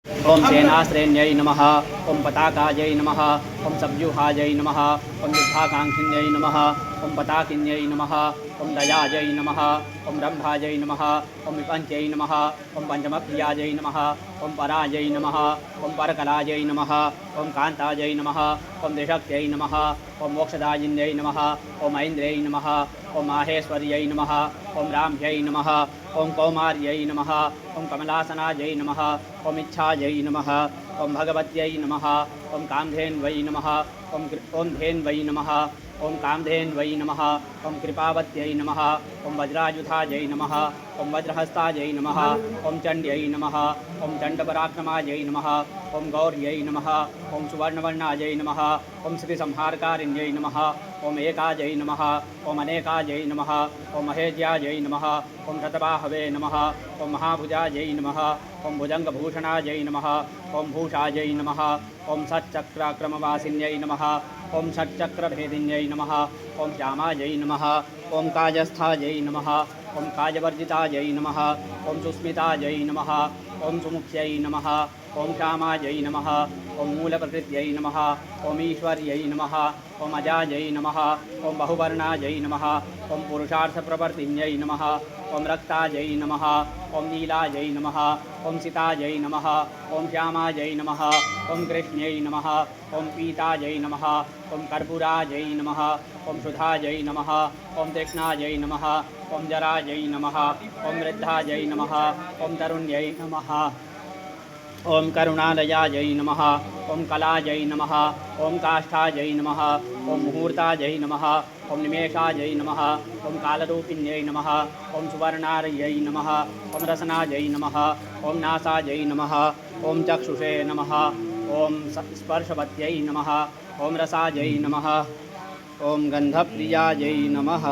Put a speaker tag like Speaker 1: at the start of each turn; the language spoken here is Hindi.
Speaker 1: ओम सेनाश्रेण्यै नमः। ओम पताकायै नमः। ओम सव्यूहायै नमः। ओम युद्धाकांक्षिण्यै नमः। ओम पताकिन्यै नमः। ओम दयायै नमः। ओम रंभायै नमः। ओम विपंच्यै नमः। ओम पंचमप्रियायै नमः। ओम परायै नमः। ओम परकलायै नमः। ओम कांतायै नमः। ओम दिशक्त्यै नमः। ओम मोक्षदायिन्यै नमः। ओम ऐन्द्र्यै नमः। ओम माहेश्वर्यै नमः। ओम राम्यै नमः। ओम कौमार्यै नमः। ओम कमलासनायै नमः। ओम इच्छायै नमः। ओम भगवत्यै नमः। ओम कामधेन्वै नमः। ओम धेन्वै नमः। ओम कामधेन्वै नमः। ओम कृपावत्यै नमः। ओम वज्रायुधायै नमः। ओम वज्रहस्तायै नमः। ओम चण्ड्यै नमः। ओम चण्डपराक्रमायै नमः। ओम गौर्यै नमः। ओम सुवर्णवर्णायै नमः। ओम श्रीसंहारकारिण्यै नमः। ओम एकायै नमः। ओम अनेकायै नमः। ओम महेज्यायै नमः। ओम शतबाहवे नमः। ओम महाभुजायै नमः। ओम भुजंगभूषणायै नमः। ओम भूषायै नमः। ओम षट्चक्राक्रमवासिन्यै नमः। ओम षट्चक्रभेदिन्यै नमः। ओम श्यामायै नमः। ओम कायस्थायै नमः। ओम कायवर्जितायै नमः। ओम सुस्मितायै नमः। ओम सुमुख्यै नमः। ओम श्यामायै नमः। ओम मूलप्रकृत्यै नमः। ओम ईश्वर्यै नमः। ओम अजायै नमः। ओम बहुवर्णायै नमः। ओम पुरुषार्थप्रवर्तिन्यै नमः। ओम रक्तायै नमः। ओम नीलायै नमः। ओम सीतायै नमः। ओम श्यामायै नमः। ओम कृष्ण्यै नमः। ओम पीतायै नमः। ओम कर्पूरायै नमः। ओम सुधायै नमः। ओम तीक्ष्णायै नमः। ओम जरायै नमः। ओम वृद्धायै नमः। ओम तरुण्यै नमः। ओम करुणालयायै नमः। ओम कलायै नमः। ओम काष्ठायै नमः। ओम मुहूर्तायै नमः। ओम निमेषायै नमः। ओम कालरूपिण्यै नमः। ओम सुवर्णार्यै नमः। ओम रसनायै नमः। ओम नासायै नमः। ओम चक्षुषे नमः। ओम स्पर्शवत्यै नमः। ओम रसायै नमः। ओम गन्धप्रियायै नमः।